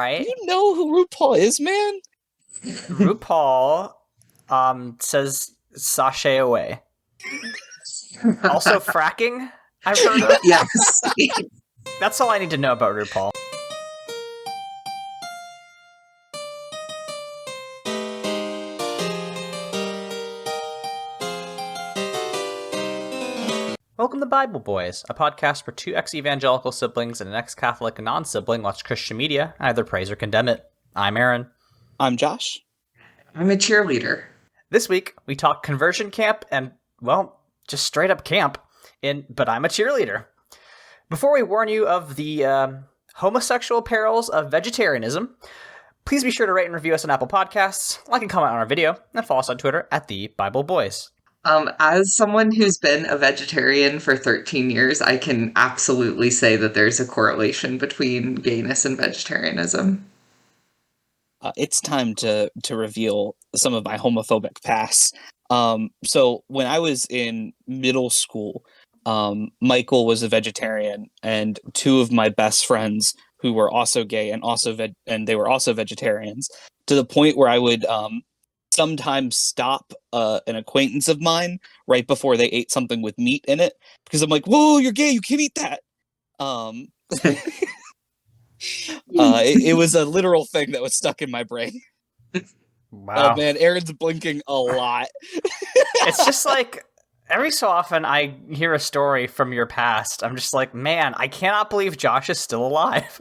Do right? you know who RuPaul is, man? RuPaul says sashay away. Also fracking, I've heard of. Yes. That's all I need to know about RuPaul. Welcome to Bible Boys, a podcast where two ex-evangelical siblings and an ex-Catholic non-sibling watch Christian media, either praise or condemn it. I'm Aaron. I'm Josh. I'm a cheerleader. This week, we talk conversion camp and, well, just straight up camp in But I'm a Cheerleader. Before we warn you of the homosexual perils of vegetarianism, please be sure to rate and review us on Apple Podcasts, like and comment on our video, and follow us on Twitter at The Bible Boys. As someone who's been a vegetarian for 13 years, I can absolutely say that there's a correlation between gayness and vegetarianism. It's time to reveal some of my homophobic past. So when I was in middle school, Michael was a vegetarian, and two of my best friends who were also gay and and they were also vegetarians, to the point where I would sometimes stop an acquaintance of mine right before they ate something with meat in it, because I'm like, "Whoa, you're gay! You can't eat that." It was a literal thing that was stuck in my brain. Wow. Oh man, Aaron's blinking a lot. It's just like, every so often I hear a story from your past. I'm just like, man, I cannot believe Josh is still alive.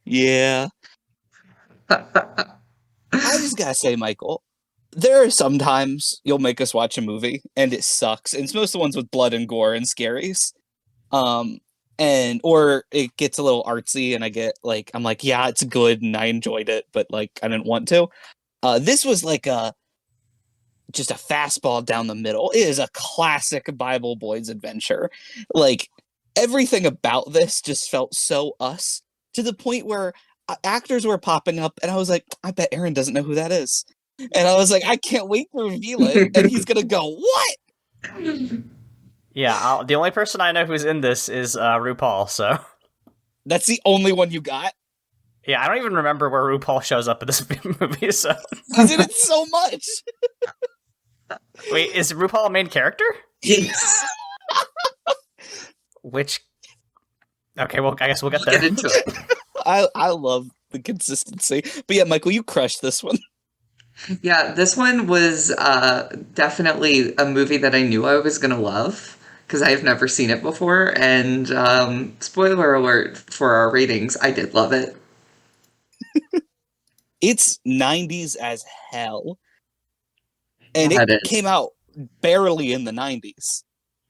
Yeah. I just gotta say, Michael, there are some times you'll make us watch a movie and it sucks. And it's most of the ones with blood and gore and scaries. Or it gets a little artsy and I'm like, yeah, it's good and I enjoyed it, but like I didn't want to. This was like just a fastball down the middle. It is a classic Bible Boys adventure. Like, everything about this just felt so us, to the point where actors were popping up and I was like, I bet Aaron doesn't know who that is. And I was like, I can't wait to reveal it. And he's gonna go, what? Yeah, the only person I know who's in this is RuPaul, so... That's the only one you got? Yeah, I don't even remember where RuPaul shows up in this movie, so... He's in it so much! Wait, is RuPaul a main character? Yes. Which... Okay, well, I guess we'll get there. Get into it. I love the consistency. But yeah, Michael, you crushed this one. Yeah, this one was definitely a movie that I knew I was going to love, because I've never seen it before. And spoiler alert for our ratings, I did love it. It's 90s as hell. And Yeah, it came out barely in the 90s.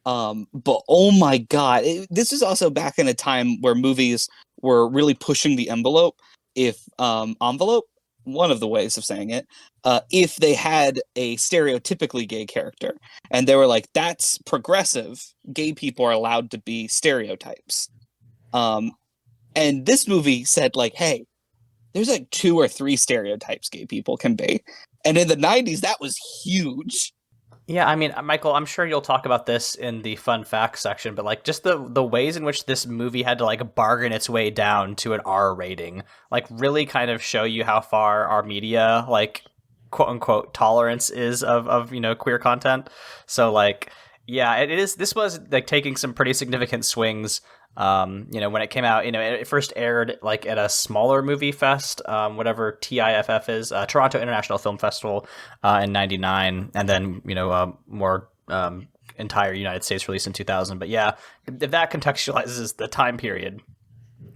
But oh my god, this is also back in a time where movies were really pushing the envelope. Envelope, one of the ways of saying it, if they had a stereotypically gay character. And they were like, that's progressive. Gay people are allowed to be stereotypes. And this movie said, like, hey, there's like 2 or 3 stereotypes gay people can be. And in the 90s, that was huge. Yeah, I mean, Michael, I'm sure you'll talk about this in the fun facts section, but like just the ways in which this movie had to like bargain its way down to an R rating, like really kind of show you how far our media, like, quote unquote, tolerance is of queer content. So like, yeah, this was like taking some pretty significant swings. When it came out, it first aired like at a smaller movie fest, whatever TIFF is, Toronto International Film Festival, in '99, and then more entire United States release in 2000. But yeah, that contextualizes the time period,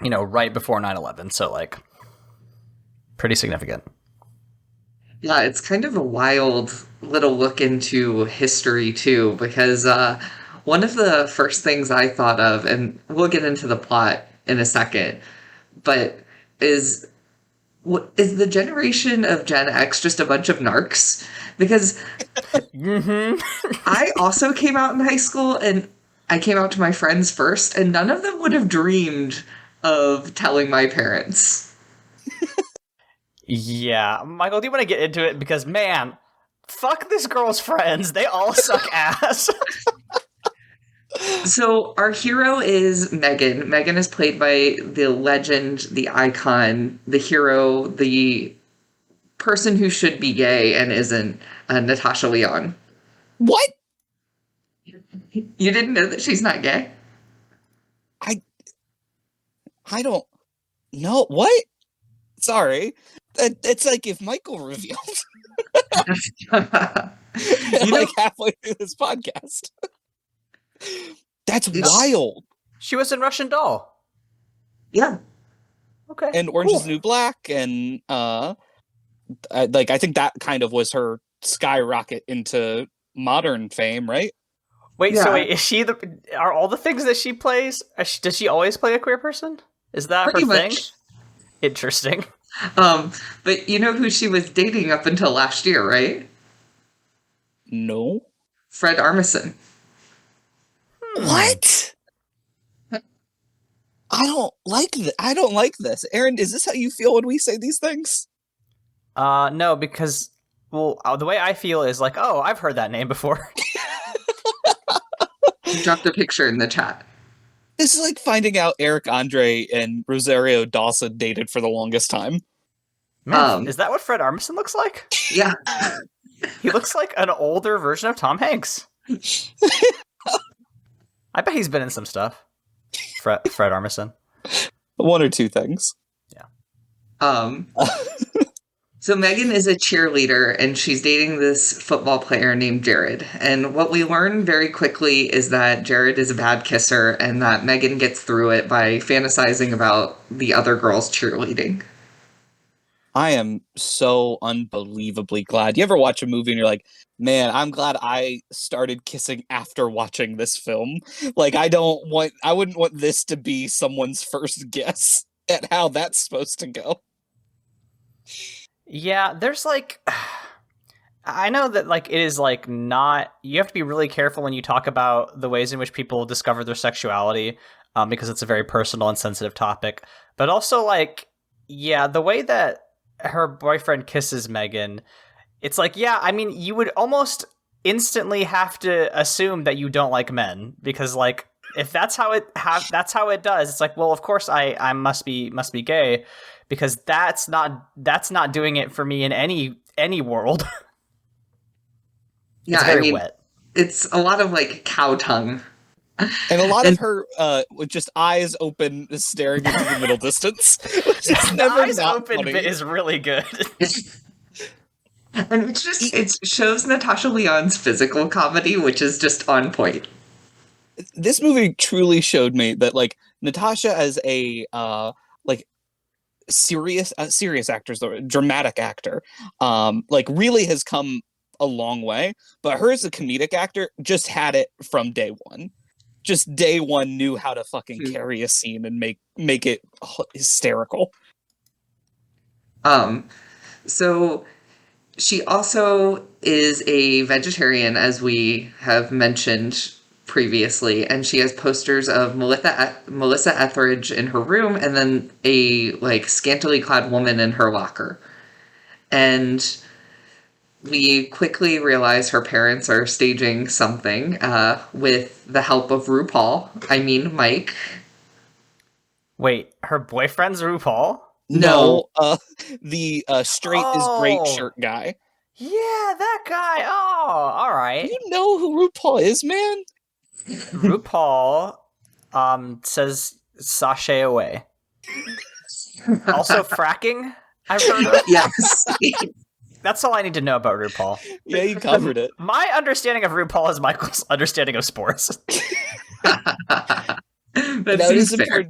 right before 9/11. So like, pretty significant. Yeah, it's kind of a wild little look into history too, because one of the first things I thought of, and we'll get into the plot in a second, but is the generation of Gen X just a bunch of narcs? Because I also came out in high school, and I came out to my friends first, and none of them would have dreamed of telling my parents. Yeah, Michael, do you want to get into it? Because man, fuck this girl's friends. They all suck ass. So our hero is Megan. Megan is played by the legend, the icon, the hero, the person who should be gay and isn't, Natasha Lyonne. What? You didn't know that she's not gay? I I don't know. What? Sorry. It's like if Michael revealed You know, like halfway through this podcast. That's It's- wild. She was in Russian Doll. yeah. Okay. And Orange cool. is the New Black, and I think that kind of was her skyrocket into modern fame, right? Wait, so Yeah. wait, is she are all the things that she plays, does she always play a queer person? Is that Pretty her thing? much. Interesting. But you know who she was dating up until last year, right? No. Fred Armisen. What? I don't like this. Aaron, is this how you feel when we say these things? No, because well, the way I feel is like, oh, I've heard that name before. He dropped a picture in the chat. This is like finding out Eric Andre and Rosario Dawson dated for the longest time. Man, is that what Fred Armisen looks like? Yeah. He looks like an older version of Tom Hanks. I bet he's been in some stuff. Fred Armisen. One or two things. Um, so Megan is a cheerleader and she's dating this football player named Jared. And what we learn very quickly is that Jared is a bad kisser and that Megan gets through it by fantasizing about the other girls cheerleading. I am so unbelievably glad. You ever watch a movie and you're like, man, I'm glad I started kissing after watching this film. Like, I wouldn't want this to be someone's first guess at how that's supposed to go. Yeah, there's like, I know that like it is like not, you have to be really careful when you talk about the ways in which people discover their sexuality, because it's a very personal and sensitive topic. But also like, yeah, the way that her boyfriend kisses Megan, it's like, yeah, I mean, you would almost instantly have to assume that you don't like men, because like if that's how it does, it's like, well, of course I must be gay, because that's not doing it for me in any world. Yeah, It's very wet. It's a lot of like cow tongue. And a lot of her with just eyes open, staring into the middle distance. Which is The never eyes not open funny. bit is really good. And it shows Natasha Lyonne's physical comedy, which is just on point. This movie truly showed me that like Natasha as a like serious actor, dramatic actor, like really has come a long way. But her as a comedic actor just had it from day one. Just day one knew how to fucking carry a scene and make it hysterical. So she also is a vegetarian, as we have mentioned previously, and she has posters of Melissa Etheridge in her room, and then a like scantily clad woman in her locker. And we quickly realize her parents are staging something with the help of RuPaul. I mean, Mike. Wait, her boyfriend's RuPaul? No. The straight is great shirt guy. Yeah, that guy. Oh, all right. Do you know who RuPaul is, man? RuPaul says sashay away. Also fracking, I've heard of. Yes. That's all I need to know about RuPaul. Yeah, you covered it. My understanding of RuPaul is Michael's understanding of sports. That It seems fair.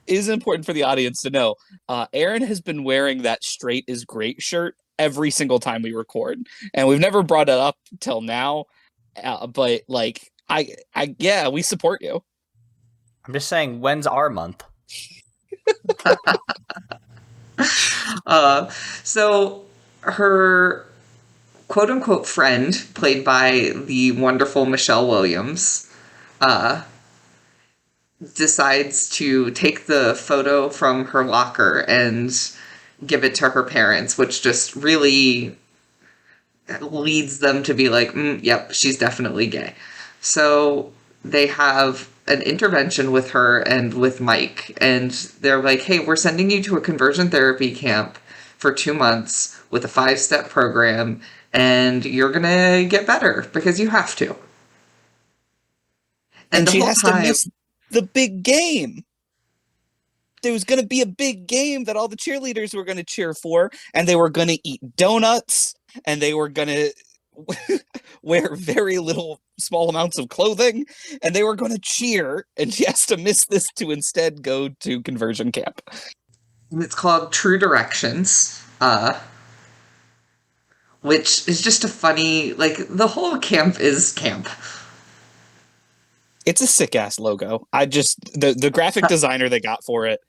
is important for the audience to know. Aaron has been wearing that straight is great shirt every single time we record, and we've never brought it up till now. But like, yeah, we support you. I'm just saying, when's our month? So her quote unquote friend, played by the wonderful Michelle Williams, decides to take the photo from her locker and give it to her parents, which just really leads them to be like, yep, she's definitely gay. So they have an intervention with her and with Mike, and they're like, hey, we're sending you to a conversion therapy camp for 2 months with a 5-step program, and you're gonna get better because you have to. And And the she whole has to time, miss the big game. There was going to be a big game that all the cheerleaders were going to cheer for, and they were going to eat donuts, and they were going to wear very little, small amounts of clothing, and they were going to cheer, and she has to miss this to instead go to conversion camp. it's called True Directions, which is just a funny, like, the whole camp is camp. It's a sick-ass logo. The graphic designer they got for it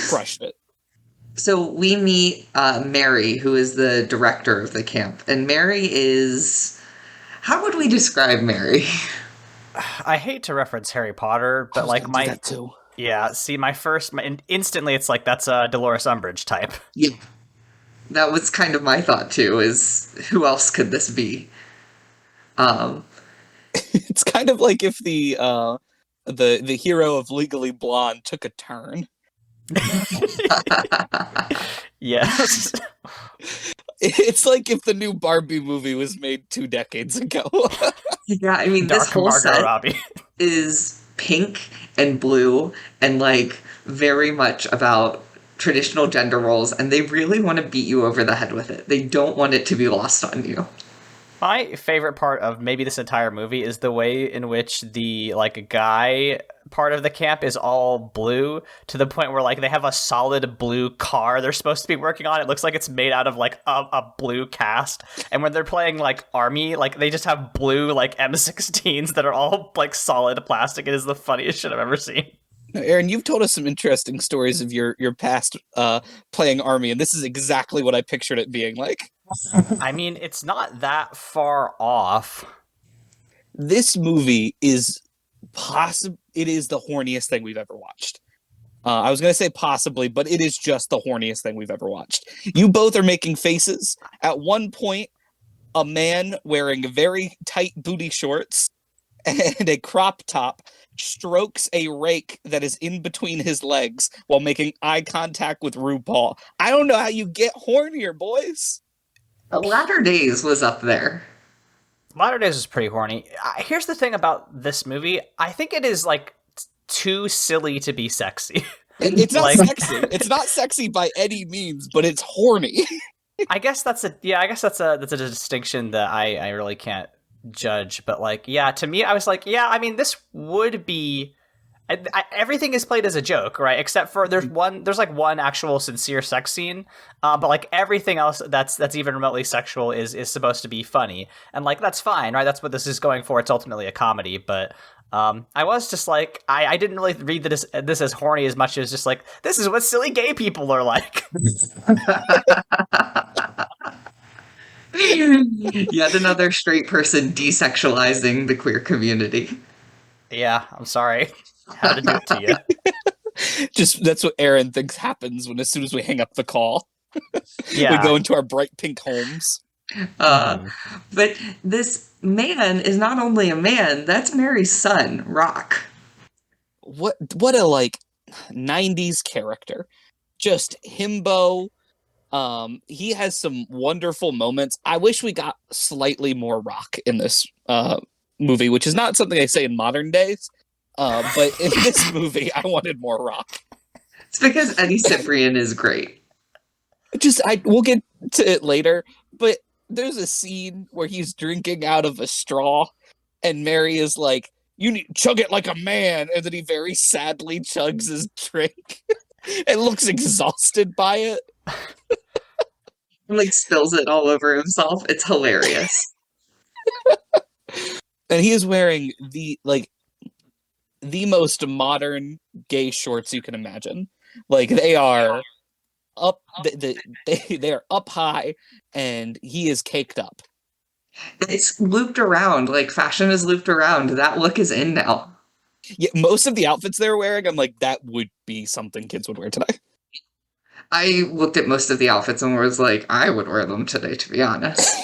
crushed it. So we meet Mary, who is the director of the camp. And Mary is... How would we describe Mary? I hate to reference Harry Potter, but like do that too. Yeah, see, instantly it's like that's a Dolores Umbridge type. Yeah. That was kind of my thought too, is who else could this be? It's kind of like if the hero of Legally Blonde took a turn. Yes. It's like if the new Barbie movie was made 2 decades ago. Yeah, I mean, this whole Margot set Robbie. is pink and blue and like very much about traditional gender roles, and they really want to beat you over the head with it. They don't want it to be lost on you. My favorite part of maybe this entire movie is the way in which the like guy part of the camp is all blue, to the point where like they have a solid blue car they're supposed to be working on. It looks like it's made out of like a blue cast. And when they're playing like army, like they just have blue like M16s that are all like solid plastic. It is the funniest shit I've ever seen. Now, Aaron, you've told us some interesting stories of your past playing army, and this is exactly what I pictured it being like. I mean, it's not that far off. This movie is it is the horniest thing we've ever watched. I was going to say possibly, but it is just the horniest thing we've ever watched. You both are making faces. At one point, a man wearing very tight booty shorts and a crop top strokes a rake that is in between his legs while making eye contact with RuPaul. I don't know how you get hornier, boys. Latter Days was up there. Latter Days is pretty horny. Here's the thing about this movie. I think it is like too silly to be sexy. It's not Like- sexy. It's not sexy by any means, but it's horny. I guess that's a distinction that I really can't judge. But like, yeah, to me, I was like, yeah, I mean, this would be. Everything is played as a joke, right? Except for there's like one actual sincere sex scene, but like everything else that's even remotely sexual is supposed to be funny, and like that's fine, right? That's what this is going for. It's ultimately a comedy, but I was just like, I didn't really read this as horny as much as just like, this is what silly gay people are like. Yet another straight person desexualizing the queer community. Yeah, I'm sorry. How to do it to you. Just that's what Aaron thinks happens as soon as we hang up the call. Yeah. We go into our bright pink homes. But this man is not only a man, that's Mary's son, Rock. What a like 90s character. Just himbo. He has some wonderful moments. I wish we got slightly more Rock in this movie, which is not something I say in modern days. But in this movie, I wanted more Rock. It's because Eddie Cibrian is great. We'll get to it later, but there's a scene where he's drinking out of a straw, and Mary is like, "You need to chug it like a man," and then he very sadly chugs his drink and looks exhausted by it. And like spills it all over himself. It's hilarious. And he is wearing the most modern gay shorts you can imagine. Like they are up, they are up high, and he is caked up. It's looped around, like fashion is looped around. That look is in now. Yeah, most of the outfits they're wearing, I'm like, that would be something kids would wear today. I looked at most of the outfits and was like, I would wear them today, to be honest.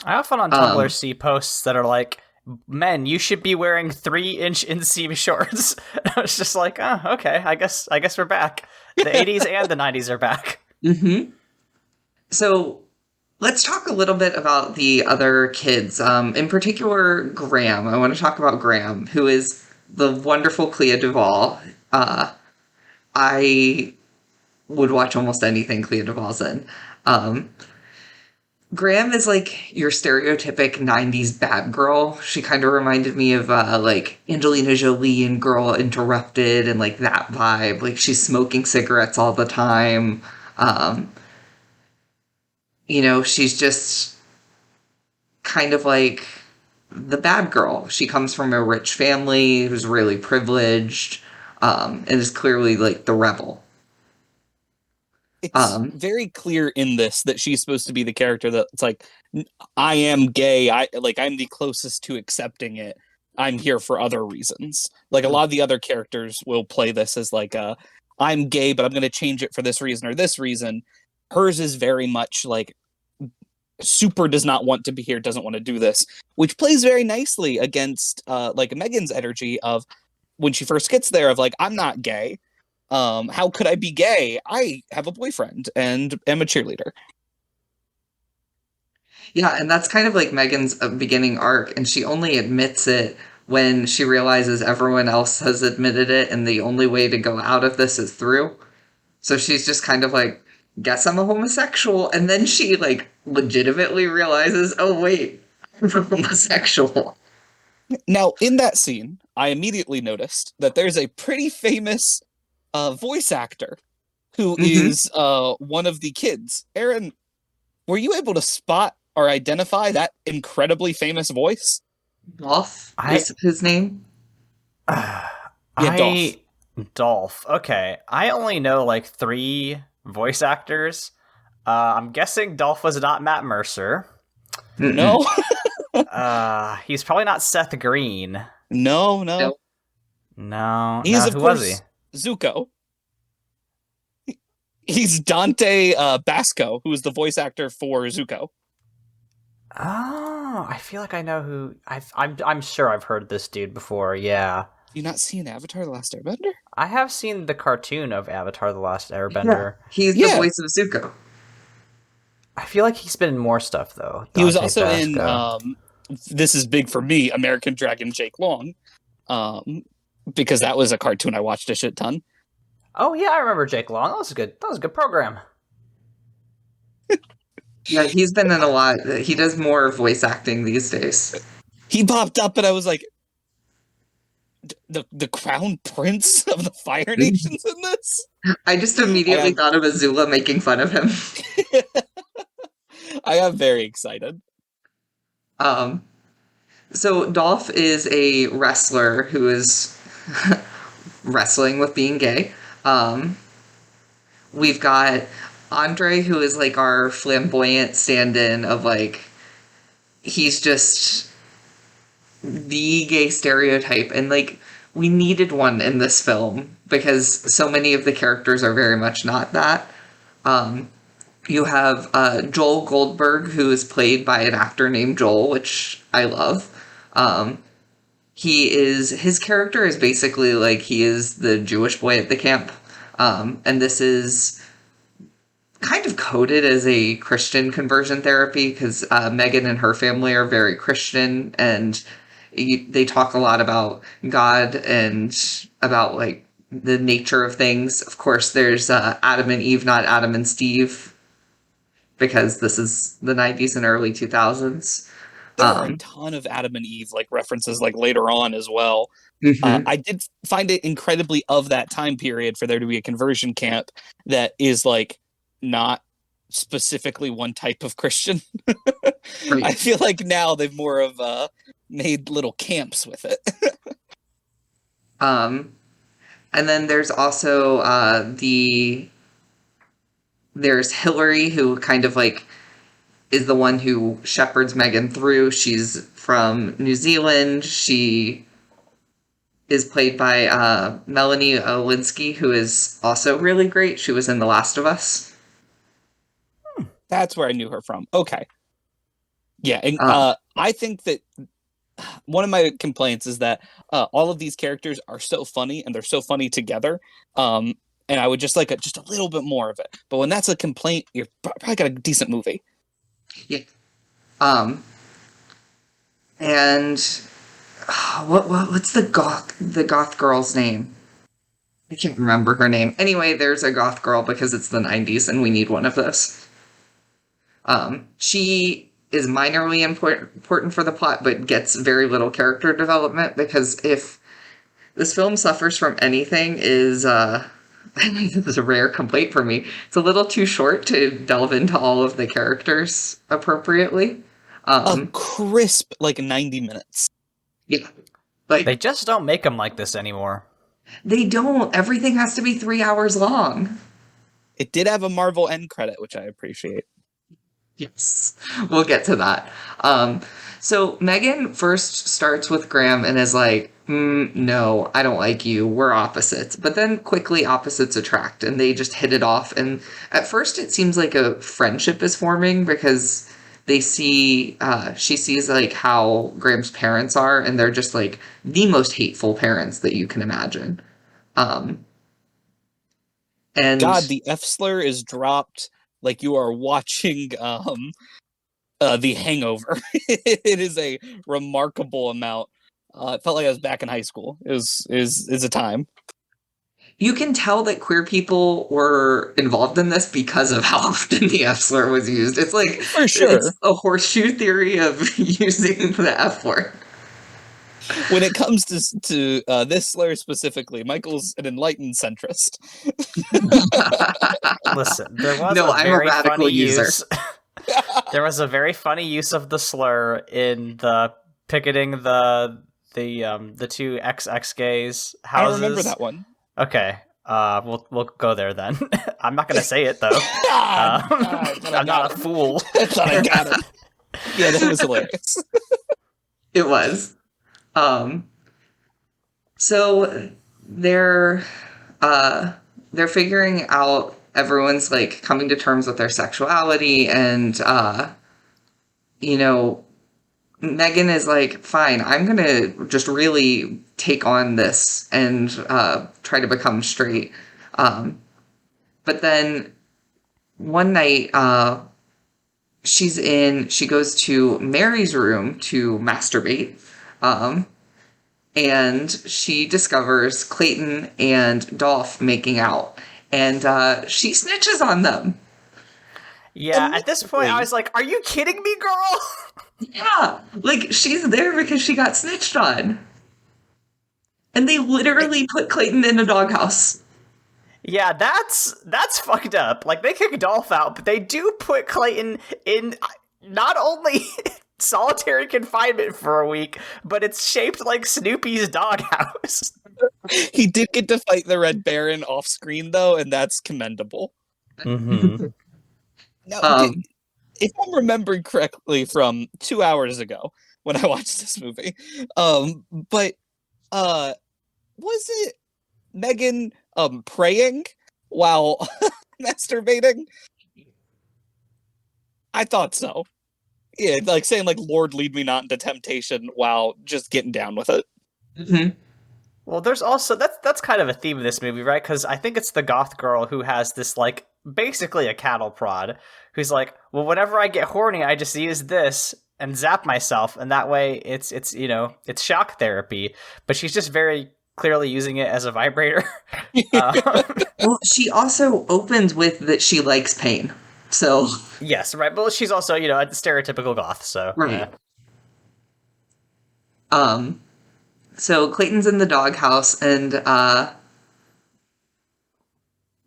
I often on Tumblr see posts that are like, men, you should be wearing 3-inch inseam shorts. I was just like, oh, okay, I guess we're back. The 80s and the 90s are back. Mm-hmm. So let's talk a little bit about the other kids. In particular, Graham. I want to talk about Graham, who is the wonderful Clea Duvall. I would watch almost anything Clea Duvall's in. Um, Graham is like your stereotypic 90s bad girl. She kind of reminded me of like Angelina Jolie in Girl Interrupted and like that vibe. Like she's smoking cigarettes all the time. Um, she's just kind of like the bad girl. She comes from a rich family who's really privileged, and is clearly like the rebel. It's very clear in this that she's supposed to be the character that's like, I am gay. I'm the closest to accepting it. I'm here for other reasons. Like a lot of the other characters will play this as like I'm gay, but I'm going to change it for this reason or this reason. Hers is very much like super does not want to be here, doesn't want to do this, which plays very nicely against like Megan's energy of when she first gets there of like, I'm not gay. How could I be gay? I have a boyfriend and am a cheerleader. Yeah, and that's kind of like Megan's beginning arc, and she only admits it when she realizes everyone else has admitted it, and the only way to go out of this is through. So she's just kind of like, guess I'm a homosexual, and then she like legitimately realizes, oh wait, I'm a homosexual. Now, in that scene, I immediately noticed that there's a pretty famous voice actor who is one of the kids. Aaron, were you able to spot or identify that incredibly famous voice? Dolph is his name. Dolph. Dolph. Okay, I only know like 3 voice actors. I'm guessing Dolph was not Matt Mercer. No. He's probably not Seth Green. No. He's of who course was he? Zuko. He's Dante Basco, who is the voice actor for Zuko. Oh, I feel like I know who. I'm sure I've heard this dude before. Yeah. You not seen Avatar: The Last Airbender? I have seen the cartoon of Avatar: The Last Airbender. Yeah, he's the voice of Zuko. I feel like he's been in more stuff though. He was also Basco. In this is big for me, American Dragon Jake Long, because that was a cartoon I watched a shit ton. Oh yeah, I remember Jake Long. That was a good program. Yeah, he's been in a lot. He does more voice acting these days. He popped up and I was like, the crown prince of the Fire Nation's in this? I just immediately thought of Azula making fun of him. I got very excited. So Dolph is a wrestler who is wrestling with being gay. We've got Andre, who is like our flamboyant stand-in of like, he's just the gay stereotype. And like, we needed one in this film because so many of the characters are very much not that. You have Joel Goldberg, who is played by an actor named Joel, which I love. His character is basically like he is the Jewish boy at the camp. And this is kind of coded as a Christian conversion therapy because Megan and her family are very Christian, and they talk a lot about God and about like the nature of things. Of course, there's Adam and Eve, not Adam and Steve, because this is the 90s and early 2000s. There are a ton of Adam and Eve like references like later on as well. I did find it incredibly of that time period for there to be a conversion camp that is like not specifically one type of Christian. Right. I feel like now they've more of made little camps with it. And then there's also there's Hillary, who kind of like is the one who shepherds Megan through. She's from New Zealand. She is played by Melanie Olinsky, who is also really great. She was in The Last of Us. That's where I knew her from. Okay. Yeah, and I think that one of my complaints is that all of these characters are so funny and they're so funny together. And I would just like just a little bit more of it. But when that's a complaint, you're probably got a decent movie. Yeah. And what's the goth girl's name? I can't remember her name. Anyway, there's a goth girl because it's the 90s and we need one of those. She is minorly important for the plot, but gets very little character development because if this film suffers from anything is, this is a rare complaint for me, it's a little too short to delve into all of the characters appropriately. A crisp, 90 minutes. Yeah. Like, they just don't make them like this anymore. They don't. Everything has to be 3 hours long. It did have a Marvel end credit, which I appreciate. Yes, we'll get to that. So Megan first starts with Graham and is like, no, I don't like you. We're opposites. But then quickly opposites attract and they just hit it off. And at first it seems like a friendship is forming because they see, she sees like how Graham's parents are and they're just like the most hateful parents that you can imagine. And God, the F slur is dropped like you are watching The Hangover. It is a remarkable amount. It felt like I was back in high school. It is a time. You can tell that queer people were involved in this because of how often the F slur was used. It's like, for sure, it's a horseshoe theory of using the F word. When it comes to this slur specifically, Michael's an enlightened centrist. Listen, there was No, a I'm very a radical funny user. use. There was a very funny use of the slur in the picketing the two XX gays houses. I don't remember that one. Okay, we'll go there then. I'm not gonna say it though. I'm not a fool. I thought I got it. Yeah, that was hilarious. It was. So they're figuring out, everyone's like coming to terms with their sexuality and Megan is like, fine, I'm gonna just really take on this and try to become straight. But then one night she goes to Mary's room to masturbate. And she discovers Clayton and Dolph making out. And she snitches on them. Yeah, at this point I was like, are you kidding me, girl? Yeah, like she's there because she got snitched on. And they literally put Clayton in a doghouse. Yeah, that's fucked up. Like, they kick Dolph out, but they do put Clayton in not only solitary confinement for a week, but it's shaped like Snoopy's doghouse. He did get to fight the Red Baron off screen though, and that's commendable. Mm-hmm. Now, if I'm remembering correctly from 2 hours ago when I watched this movie, but was it Megan praying while masturbating? I thought so. Yeah, like saying like "Lord, lead me not into temptation" while just getting down with it. Mm-hmm. Well, there's also that's kind of a theme of this movie, right? Because I think it's the goth girl who has this like basically a cattle prod, who's like, well, whenever I get horny, I just use this and zap myself, and that way it's shock therapy. But she's just very clearly using it as a vibrator. Well, she also opens with that she likes pain. So yes, right. But she's also, a stereotypical goth, so right. Yeah. So Clayton's in the doghouse, and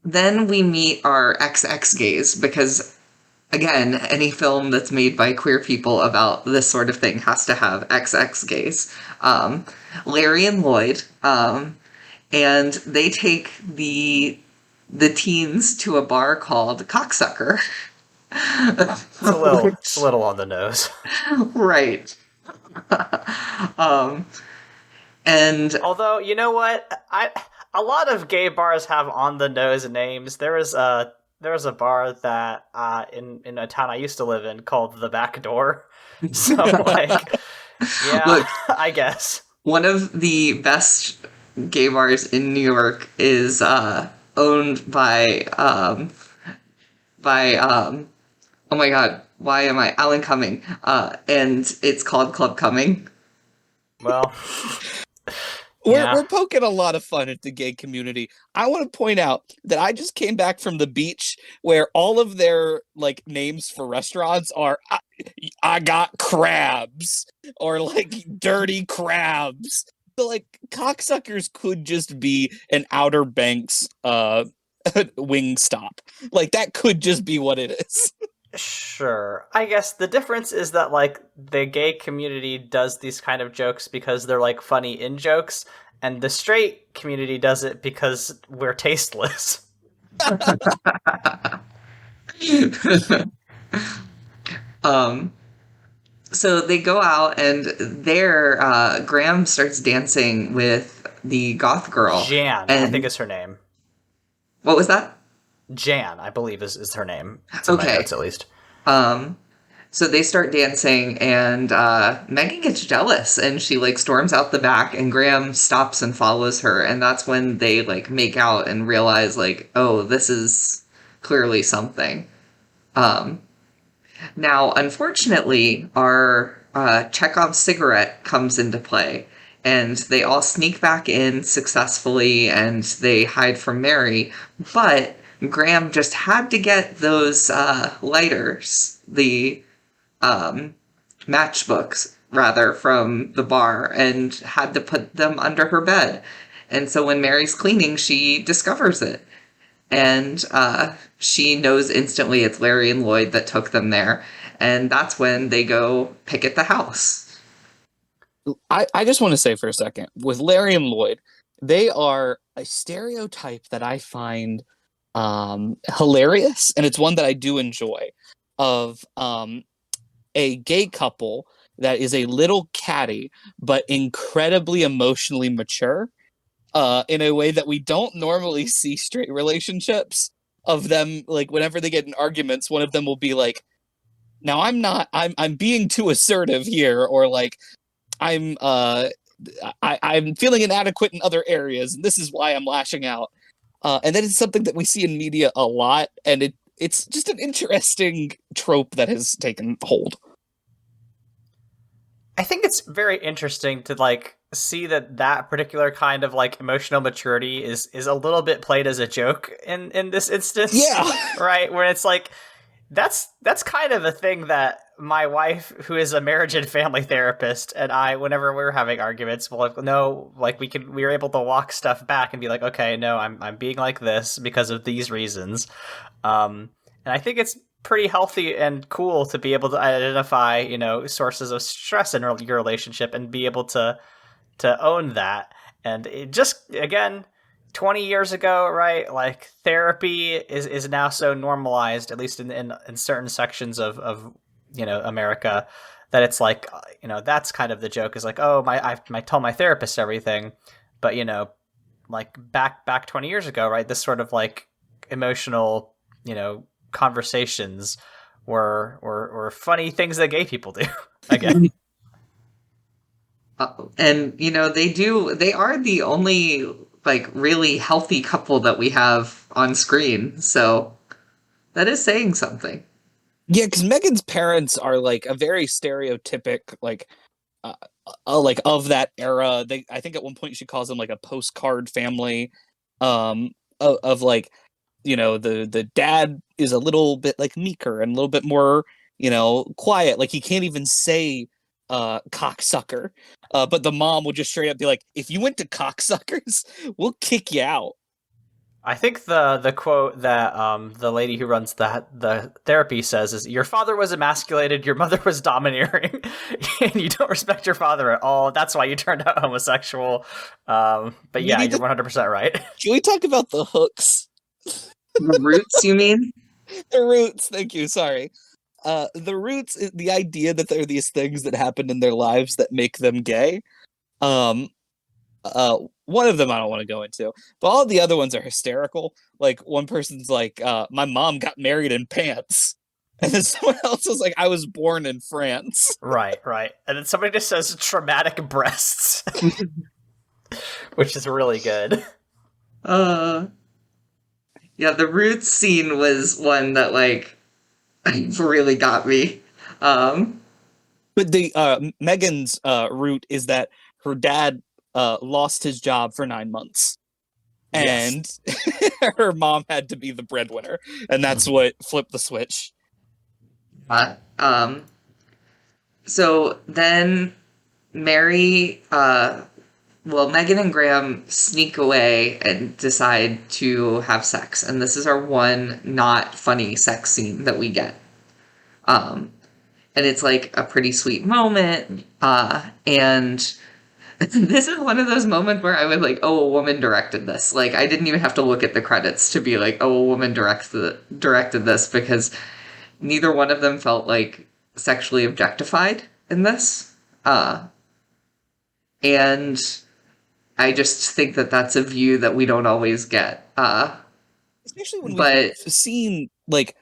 then we meet our XX gays, because again, any film that's made by queer people about this sort of thing has to have XX gays. Larry and Lloyd, and they take the teens to a bar called Cocksucker. It's a little on the nose. Right. And although, you know what? A lot of gay bars have on the nose names. There was a bar that in a town I used to live in called The Back Door. So like Yeah, Look, I guess. one of the best gay bars in New York is owned by oh my god, why am I Alan Cumming? And it's called Club Cumming. Well, We're yeah. we're poking a lot of fun at the gay community. I want to point out that I just came back from the beach where all of their like names for restaurants are I got crabs or like dirty crabs. So like cocksuckers could just be an Outer Banks wing stop. Like that could just be what it is. Sure. I guess the difference is that like the gay community does these kind of jokes because they're like funny in jokes, and the straight community does it because we're tasteless. um, so they go out and there, Graham starts dancing with the goth girl. Jan, I think And is her name. what was that? Jan, I believe is her name. It's in my Okay. notes at least. Um, so they start dancing, and Megan gets jealous, and she like storms out the back, and Graham stops and follows her, and that's when they like make out and realize like, oh, this is clearly something. Um, Now, unfortunately, our Chekhov's cigarette comes into play, and they all sneak back in successfully, and they hide from Mary. But Graham just had to get those lighters, the um, matchbooks, rather, from the bar, and had to put them under her bed. And so when Mary's cleaning, she discovers it, and she knows instantly it's Larry and Lloyd that took them there, and that's when they go picket the house. I just want to say for a second, with Larry and Lloyd, they are a stereotype that I find hilarious, and it's one that I do enjoy of a gay couple that is a little catty but incredibly emotionally mature in a way that we don't normally see straight relationships of them. Like whenever they get in arguments, one of them will be like, now I'm being too assertive here, or like I'm I'm feeling inadequate in other areas, and this is why I'm lashing out. And that is something that we see in media a lot, and it's just an interesting trope that has taken hold. I think it's very interesting to like see that that particular kind of like emotional maturity is a little bit played as a joke in this instance, Yeah. right? Where it's like that's kind of a thing that my wife, who is a marriage and family therapist, and I, whenever we're having arguments, well, like, no, like we were able to walk stuff back and be like, okay, no, I'm being like this because of these reasons, and I think it's pretty healthy and cool to be able to identify, sources of stress in your relationship and be able to own that. And it just again, 20 years ago, right? Like therapy is now so normalized, at least in certain sections of America, that it's like that's kind of the joke is like, oh, I tell my therapist everything, but like back 20 years ago, right? This sort of like emotional conversations were funny things that gay people do. Again. And they are the only like really healthy couple that we have on screen, so that is saying something. Yeah, because Megan's parents are like a very stereotypic uh, like of that era. I think at one point she calls them like a postcard family, of like the dad is a little bit like meeker and a little bit more quiet. Like he can't even say cocksucker, but the mom will just straight up be like, if you went to cocksuckers, we'll kick you out. I think the quote that the lady who runs the therapy says is, "Your father was emasculated, your mother was domineering, and you don't respect your father at all. That's why you turned out homosexual." But yeah, you're 100% right. Can we talk about the hooks? The roots, you mean? The roots, thank you, sorry. The roots, the idea that there are these things that happen in their lives that make them gay. Um, one of them I don't want to go into, but all the other ones are hysterical. Like one person's like, my mom got married in pants. And then someone else was like, I was born in France. Right. And then somebody just says traumatic breasts, which is really good. Uh, yeah, the roots scene was one that like really got me. Um, But the Megan's root is that her dad lost his job for 9 months. Yes. And her mom had to be the breadwinner. And that's what flipped the switch. uh, um, so then Mary, Megan and Graham sneak away and decide to have sex. And this is our one not funny sex scene that we get. Um, and it's like a pretty sweet moment. And this is one of those moments where I was like, oh, a woman directed this. Like, I didn't even have to look at the credits to be like, oh, a woman directed this, because neither one of them felt like sexually objectified in this. And I just think that that's a view that we don't always get. Especially when But we've seen, like,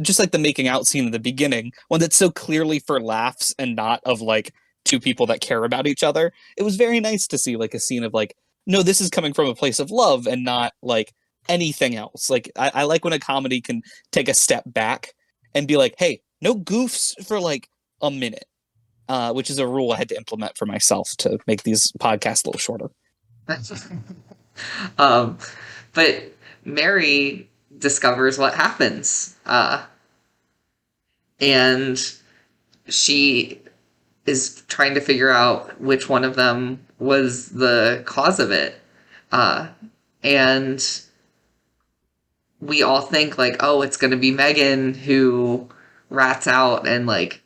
just like the making out scene in the beginning, one that's so clearly for laughs and not of, like, two people that care about each other. It was very nice to see, like, a scene of, like, no, this is coming from a place of love and not, like, anything else. Like, I like when a comedy can take a step back and be like, hey, no goofs for, like, a minute. Which is a rule I had to implement for myself to make these podcasts a little shorter. um, but Mary discovers what happens, and she is trying to figure out which one of them was the cause of it. And we all think like, oh, it's going to be Megan who rats out and like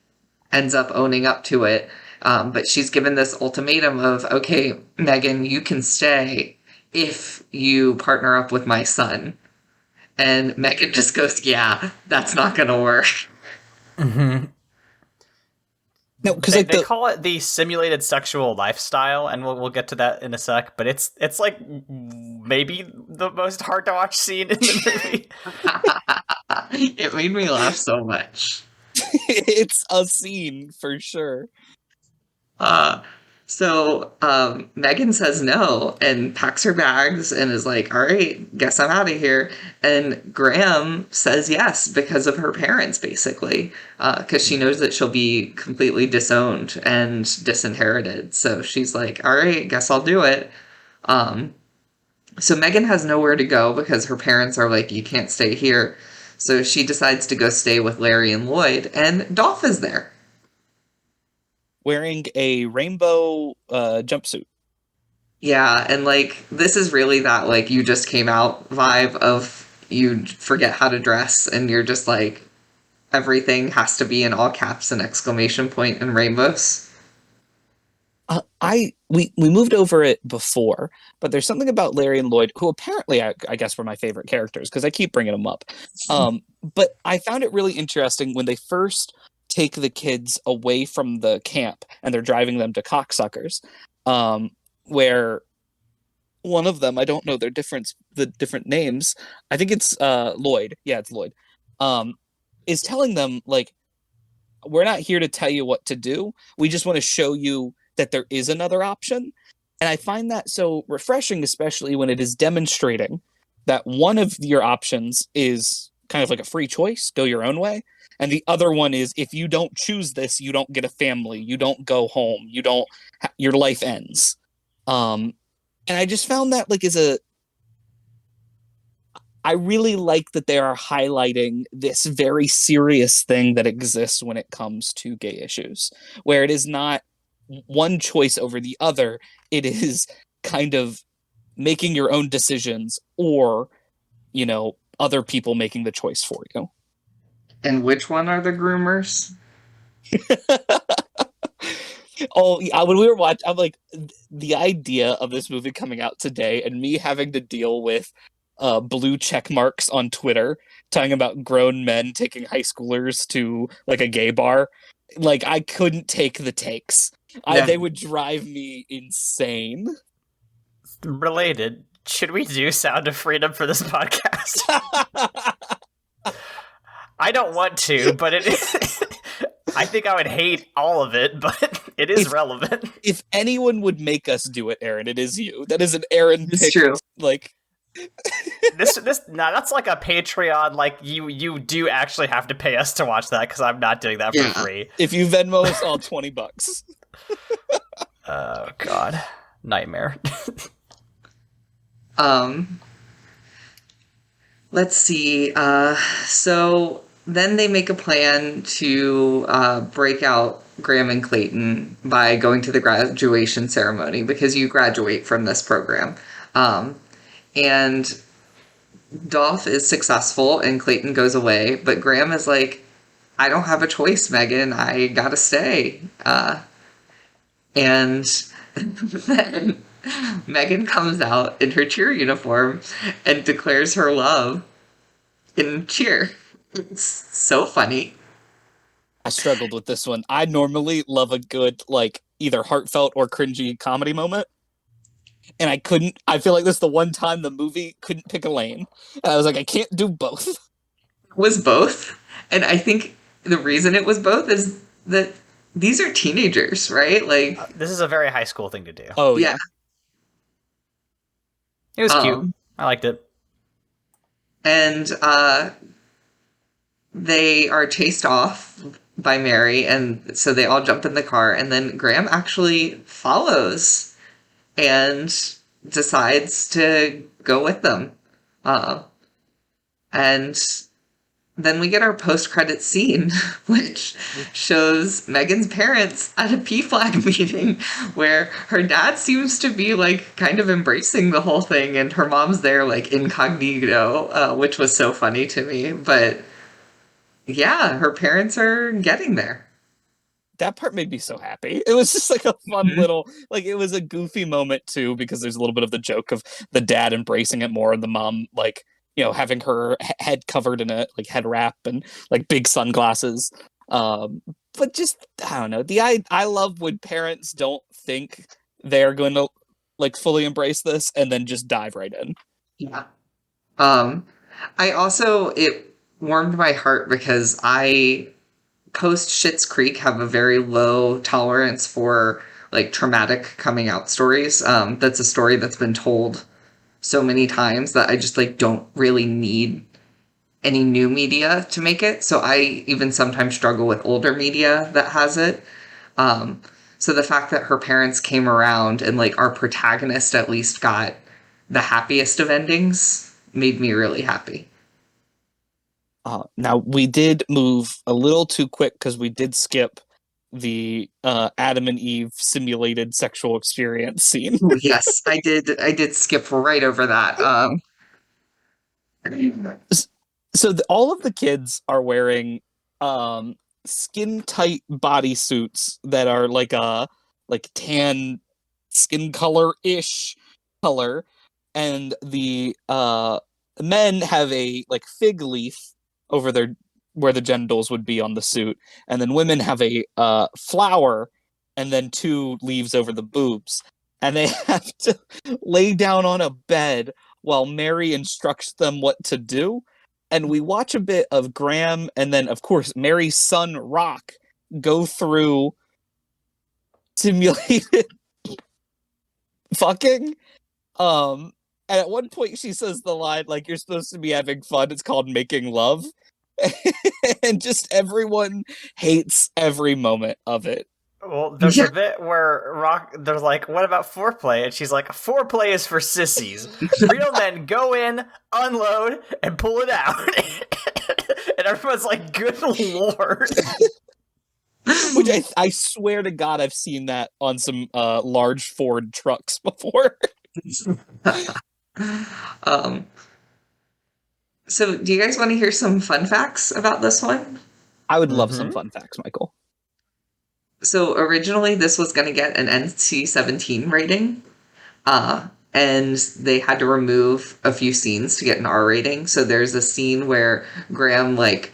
ends up owning up to it. But she's given this ultimatum of, okay, Megan, you can stay if you partner up with my son. And Megan just goes, yeah, that's not going to work. Mm-hmm. No, because they call it the simulated sexual lifestyle, and we'll get to that in a sec. But it's like maybe the most hard to watch scene in the movie. It made me laugh so much. It's a scene for sure. So Megan says no and packs her bags and is like, all right, guess I'm out of here. And Graham says yes because of her parents, basically, because she knows that she'll be completely disowned and disinherited. So she's like, all right, guess I'll do it. So Megan has nowhere to go because her parents are like, you can't stay here. So she decides to go stay with Larry and Lloyd, and Dolph is there. Wearing a rainbow jumpsuit. Yeah, and like this is really that like you just came out vibe of you forget how to dress and you're just like everything has to be in all caps and exclamation point and rainbows. We moved over it before, but there's something about Larry and Lloyd who apparently I guess were my favorite characters because I keep bringing them up. But I found it really interesting when they first take the kids away from the camp and they're driving them to cocksuckers, where one of them, I don't know the different names. I think it's Lloyd. Yeah, it's Lloyd. Is telling them like, we're not here to tell you what to do. We just want to show you that there is another option. And I find that so refreshing, especially when it is demonstrating that one of your options is kind of like a free choice, go your own way. And the other one is, if you don't choose this, you don't get a family, you don't go home, your life ends. And I just found that like I really like that they are highlighting this very serious thing that exists when it comes to gay issues, where it is not one choice over the other. It is kind of making your own decisions or, other people making the choice for you. And which one are the groomers? Oh, yeah, when we were watching, I'm like, the idea of this movie coming out today and me having to deal with blue check marks on Twitter talking about grown men taking high schoolers to like a gay bar. Like, I couldn't take the takes. Yeah. They would drive me insane. Related, should we do Sound of Freedom for this podcast? I don't want to, but it I think I would hate all of it, but it is relevant. If anyone would make us do it, Aaron, it is you. That is an Aaron It's pick. true. Like This that's like a Patreon. Like you do actually have to pay us to watch that because I'm not doing that for free. If you Venmo us all $20. Oh God, nightmare. Let's see. So then they make a plan to break out Graham and Clayton by going to the graduation ceremony because you graduate from this program. And Dolph is successful and Clayton goes away, but Graham is like, I don't have a choice, Megan. I gotta stay. And then Megan comes out in her cheer uniform and declares her love in cheer. It's so funny. I struggled with this one. I normally love a good, like, either heartfelt or cringy comedy moment. And I couldn't. I feel like this is the one time the movie couldn't pick a lane. And I was like, I can't do both. It was both. And I think the reason it was both is that these are teenagers, right? Like, This is a very high school thing to do. Oh, yeah. It was cute. I liked it. And they are chased off by Mary, and so they all jump in the car, and then Graham actually follows and decides to go with them. And then we get our post-credit scene, which shows Megan's parents at a PFLAG meeting where her dad seems to be, like, kind of embracing the whole thing, and her mom's there, like, incognito, which was so funny to me. But, yeah, her parents are getting there. That part made me so happy. It was just like a fun little, like, it was a goofy moment, too, because there's a little bit of the joke of the dad embracing it more and the mom, like, you know, having her head covered in a like head wrap and like big sunglasses. But just, I don't know. I love when parents don't think they're going to like fully embrace this and then just dive right in. Yeah. It warmed my heart because I post Schitt's Creek have a very low tolerance for like traumatic coming out stories. That's a story that's been told so many times that I just like don't really need any new media to make it. So I even sometimes struggle with older media that has it. So the fact that her parents came around and like our protagonist at least got the happiest of endings made me really happy. Now we did move a little too quick because we did skip the Adam and Eve simulated sexual experience scene. Ooh, yes, I did skip right over that. So all of the kids are wearing skin tight bodysuits that are like a like tan skin color ish color, and the men have a like fig leaf over their where the genitals would be on the suit, and then women have a flower and then 2 leaves over the boobs, and they have to lay down on a bed while Mary instructs them what to do. And we watch a bit of Graham and then, of course, Mary's son Rock go through simulated fucking. And at one point she says the line like, "You're supposed to be having fun. It's called making love." And just everyone hates every moment of it. Well, there's a bit where they're like, what about foreplay? And she's like, foreplay is for sissies. Real men go in, unload, and pull it out. And everyone's like, good lord. Which I swear to God I've seen that on some large Ford trucks before. So do you guys want to hear some fun facts about this one? I would love some fun facts, Michael. So originally this was going to get an NC-17 rating, and they had to remove a few scenes to get an R rating. So there's a scene where Graham like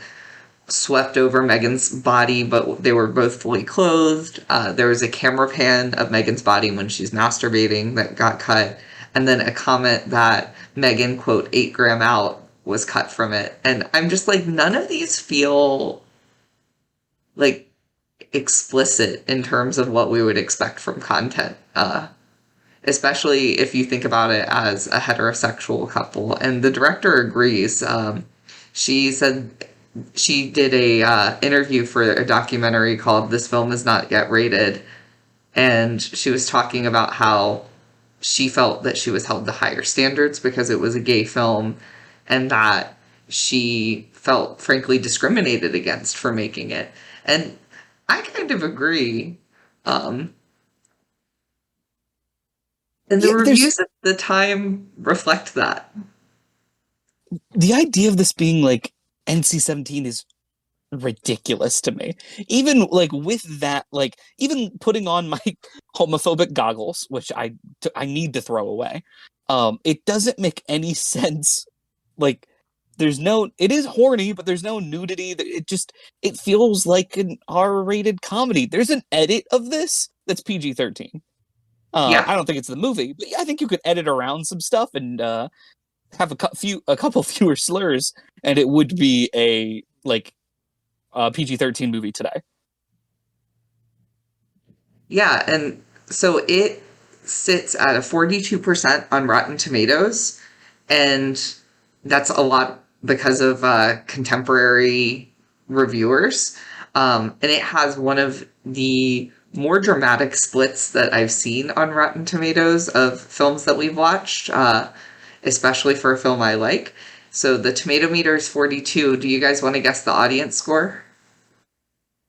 swept over Megan's body, but they were both fully clothed. There was a camera pan of Megan's body when she's masturbating that got cut. And then a comment that Megan, quote, ate Graham out was cut from it. And I'm just like, none of these feel like explicit in terms of what we would expect from content. Especially if you think about it as a heterosexual couple. And the director agrees. She said she did a interview for a documentary called "This Film Is Not Yet Rated," and she was talking about how she felt that she was held to higher standards because it was a gay film, and that she felt frankly discriminated against for making it. And I kind of agree. And the Yeah, reviews at the time reflect that. the idea of this being like NC-17 is ridiculous to me. Even like with that, like even putting on my homophobic goggles, which I need to throw away, it doesn't make any sense. Like there's no, it is horny, but there's no nudity. It feels like an R-rated comedy. There's an edit of this that's PG-13. Yeah. I don't think it's the movie, but I think you could edit around some stuff and have a couple fewer slurs, and it would be a like PG-13 movie today. Yeah, and so it sits at a 42% on Rotten Tomatoes, and that's a lot because of contemporary reviewers. And it has one of the more dramatic splits that I've seen on Rotten Tomatoes of films that we've watched, especially for a film I like. So the tomato meter is 42. Do you guys want to guess the audience score?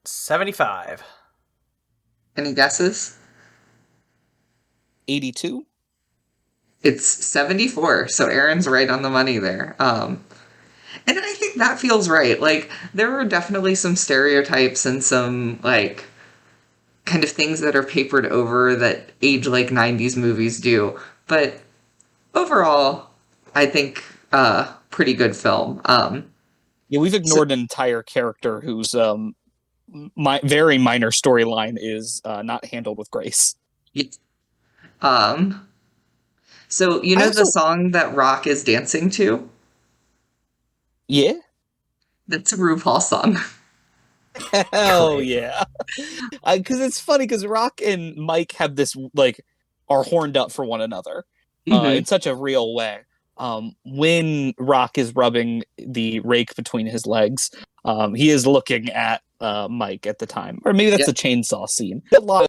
75. Any guesses? 82. It's 74, so Aaron's right on the money there. And I think that feels right. Like, there are definitely some stereotypes and some, like, kind of things that are papered over that age like 90s movies do. But overall, I think, pretty good film. Yeah, we've ignored an entire character whose very minor storyline is not handled with grace. Um, so, you I know the also, song that Rock is dancing to? yeah, That's a RuPaul song. hell Great. yeah, because it's funny because Rock and Mike have this like are horned up for one another, Mm-hmm. in such a real way. When Rock is rubbing the rake between his legs, he is looking at Mike at the time, or maybe that's Yep. the chainsaw scene. A lot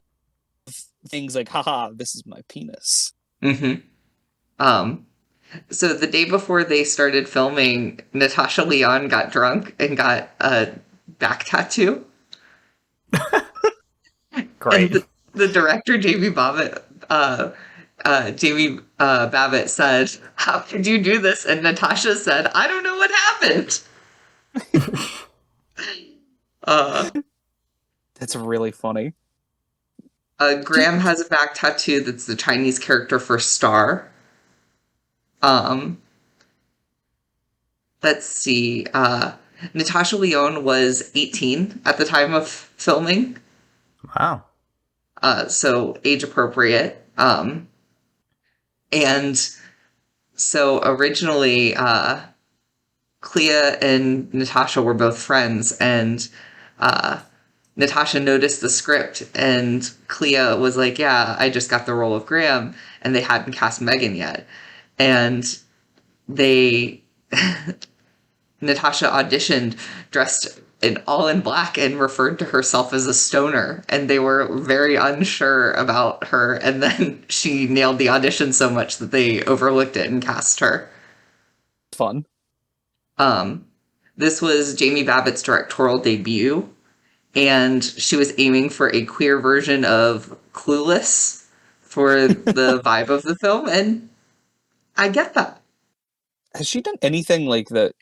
of things like, haha, this is my penis. Mm-hmm. Um, So the day before they started filming, Natasha Lyonne got drunk and got a back tattoo. And Great. the director, Jamie Babbitt said, "How could you do this?" And Natasha said, "I don't know what happened." Uh, That's really funny. Graham has a back tattoo that's the Chinese character for star. Um, let's see. Natasha Lyonne was 18 at the time of filming. Wow. So age appropriate. And so originally, Clea and Natasha were both friends, and Natasha noticed the script, and Clea was like, "Yeah, I just got the role of Graham," and they hadn't cast Megan yet, and they Natasha auditioned dressed all in black and referred to herself as a stoner, and they were very unsure about her, and then she nailed the audition so much that they overlooked it and cast her. Fun. Um, this was Jamie Babbitt's directorial debut, and she was aiming for a queer version of Clueless for the vibe of the film, and I get that. Has she done anything like that?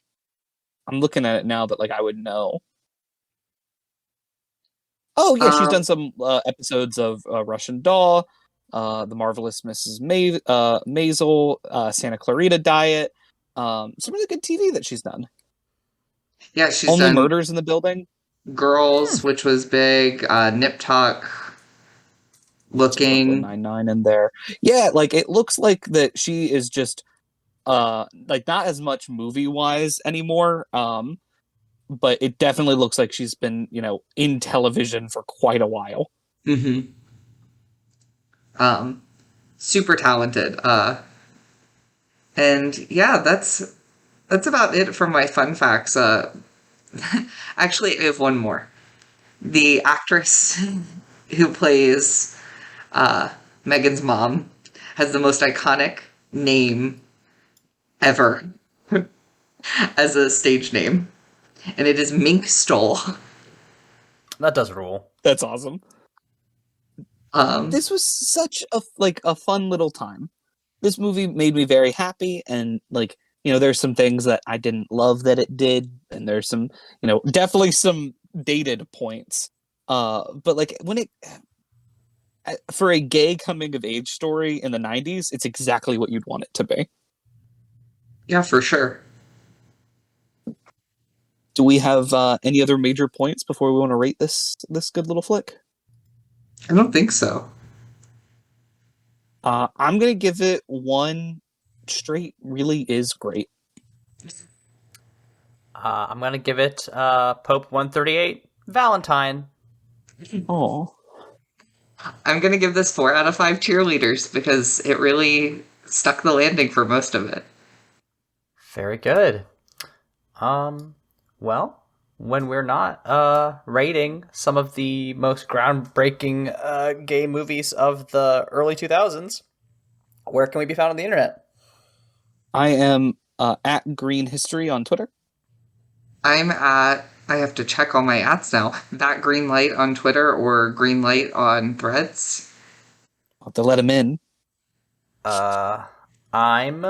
I'm looking at it now that like I would know. Oh yeah, she's Um, done some episodes of Russian Doll, The Marvelous Mrs. Maisel, Santa Clarita Diet, some really good TV that she's done. yeah, she's Only done Murders in the Building. Girls, which was big, Nip Tuck, It's Brooklyn Looking. Nine-Nine in there. Yeah, like it looks like that she is just like not as much movie wise anymore. But it definitely looks like she's been, in television for quite a while. Mm-hmm. Super talented. And yeah, that's about it for my fun facts. Actually, I have one more. The actress who plays Megan's mom has the most iconic name ever as a stage name, and it is Mink Stole. That does rule. That's awesome. Um, This was such a fun little time. This movie made me very happy, and there's some things that I didn't love that it did, and there's some, definitely some dated points. But like when it for a gay coming of age story in the 90s, it's exactly what you'd want it to be. yeah, for sure. Do we have any other major points before we want to rate this good little flick? I don't think so. I'm gonna give it one straight. Really is great. I'm gonna give it Pope 138 Valentine. Oh, I'm gonna give this 4 out of 5 cheerleaders because it really stuck the landing for most of it. Very good. Well, when we're not rating some of the most groundbreaking gay movies of the early 2000s, where can we be found on the internet? I am at Green History on Twitter. I have to check all my ads now. That green light on Twitter or green light on Threads. I'll have to let him in. I'm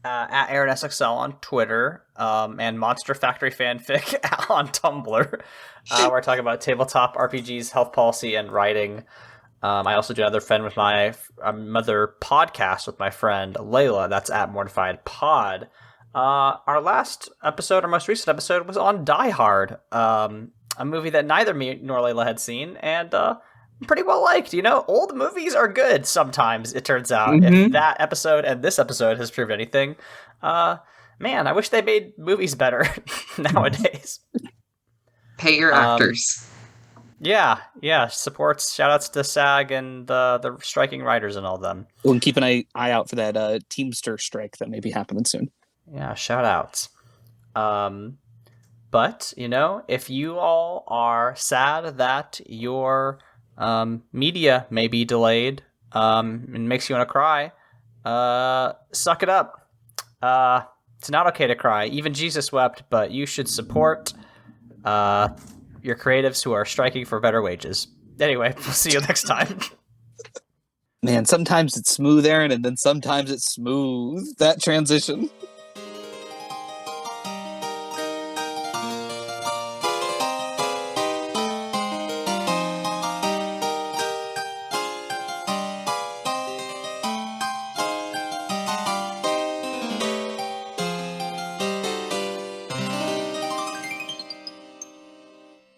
at Aaron SXL on Twitter, and Monster Factory Fanfic on Tumblr, where I talk about tabletop RPGs, health policy, and writing. I also do another friend with my mother podcast with my friend Layla. That's at Mortified Pod. Our last episode, our most recent episode, was on Die Hard, a movie that neither me nor Layla had seen, and pretty well liked. Old movies are good sometimes, it turns out. Mm-hmm. If that episode and this episode has proved anything, man, I wish they made movies better nowadays. Pay your actors. Yeah, supports, shout-outs to SAG and the striking writers and all of them. We'll keep an eye out for that Teamster strike that may be happening soon. Yeah, shout-outs. But, if you all are sad that your media may be delayed and makes you want to cry, suck it up. It's not okay to cry. Even Jesus wept, but you should support your creatives who are striking for better wages. Anyway, we'll see you next time. Man, sometimes it's smooth, Aaron, and then sometimes it's smooth. That transition.